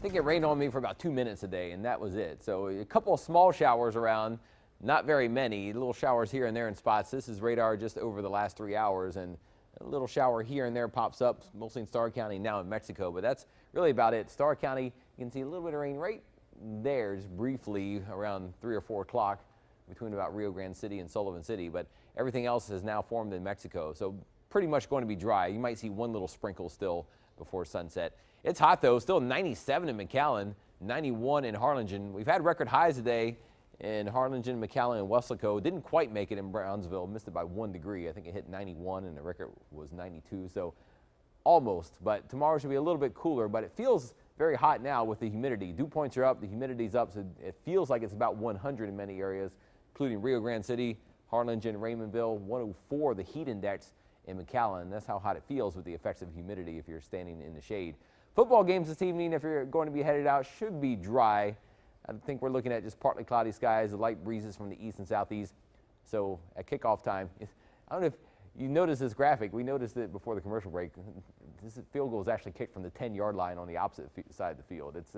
think it rained on me for about 2 minutes a day, and that was it. So a couple of small showers around, not very many, little showers here and there in spots. This is radar just over the last 3 hours, and a little shower here and there pops up, mostly in Starr County, now in Mexico. But that's really about it. Starr County, you can see a little bit of rain right there, just briefly around 3 or 4 o'clock between about Rio Grande City and Sullivan City. But everything else has now formed in Mexico. So pretty much going to be dry. You might see one little sprinkle still before sunset. It's hot though, still 97 in McAllen, 91 in Harlingen. We've had record highs today in Harlingen, McAllen, and Weslaco. Didn't quite make it in Brownsville, missed it by 1 degree. I think it hit 91 and the record was 92, so almost. But tomorrow should be a little bit cooler, but it feels very hot now with the humidity. Dew points are up, the humidity's up, so it feels like it's about 100 in many areas, including Rio Grande City, Harlingen, Raymondville, 104, the heat index in McAllen. That's how hot it feels with the effects of humidity if you're standing in the shade. Football games this evening, if you're going to be headed out, should be dry. I think we're looking at just partly cloudy skies, the light breezes from the east and southeast. So at kickoff time, I don't know if you noticed this graphic. We noticed it before the commercial break. This field goal is actually kicked from the 10-yard line on the opposite side of the field. It's,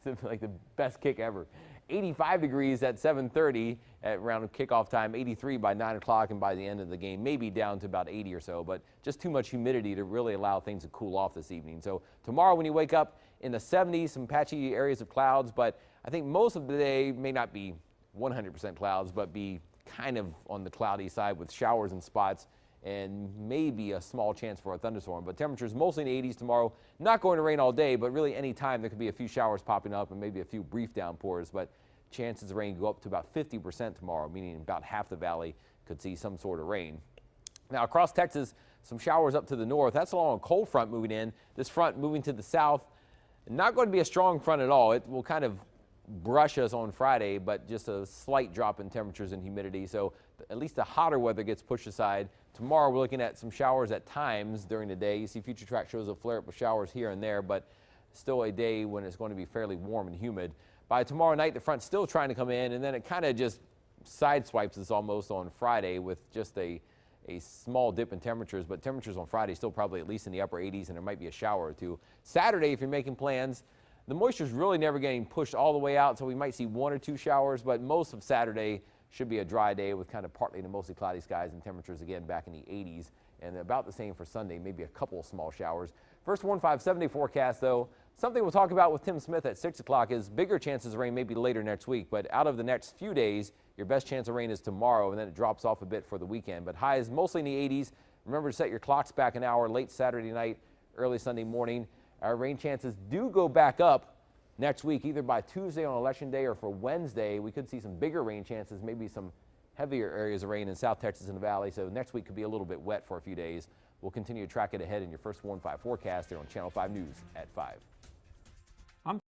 it's like the best kick ever. 85 degrees at 7:30 at around kickoff time, 83 by 9 o'clock, and by the end of the game, maybe down to about 80 or so, but just too much humidity to really allow things to cool off this evening. So tomorrow when you wake up in the 70s, some patchy areas of clouds, but I think most of the day may not be 100% clouds, but be kind of on the cloudy side with showers and spots and maybe a small chance for a thunderstorm. But temperatures mostly in the 80s tomorrow. Not going to rain all day, but really any time there could be a few showers popping up and maybe a few brief downpours. But chances of rain go up to about 50% tomorrow, meaning about half the valley could see some sort of rain. Now across Texas, some showers up to the north. That's along a cold front moving in. This front moving to the south. Not going to be a strong front at all. It will kind of brush us on Friday, but just a slight drop in temperatures and humidity. So at least the hotter weather gets pushed aside. Tomorrow we're looking at some showers at times during the day. You see Future Track shows a flare up with showers here and there, but still a day when it's going to be fairly warm and humid. By tomorrow night, the front's still trying to come in, and then it kind of just sideswipes us almost on Friday with just a small dip in temperatures, but temperatures on Friday still probably at least in the upper 80s, and there might be a shower or two. Saturday, if you're making plans, the moisture's really never getting pushed all the way out, so we might see 1 or 2 showers, but most of Saturday should be a dry day with kind of partly to mostly cloudy skies and temperatures again back in the 80s, and about the same for Sunday, maybe a couple of small showers. First 1570 forecast, though, something we'll talk about with Tim Smith at 6 o'clock is bigger chances of rain maybe later next week, but out of the next few days, your best chance of rain is tomorrow, and then it drops off a bit for the weekend. But highs mostly in the 80s. Remember to set your clocks back an hour late Saturday night, early Sunday morning. Our rain chances do go back up next week, either by Tuesday on Election Day or for Wednesday. We could see some bigger rain chances, maybe some heavier areas of rain in South Texas and the Valley. So next week could be a little bit wet for a few days. We'll continue to track it ahead in your first 1-5 forecast here on Channel 5 News at 5.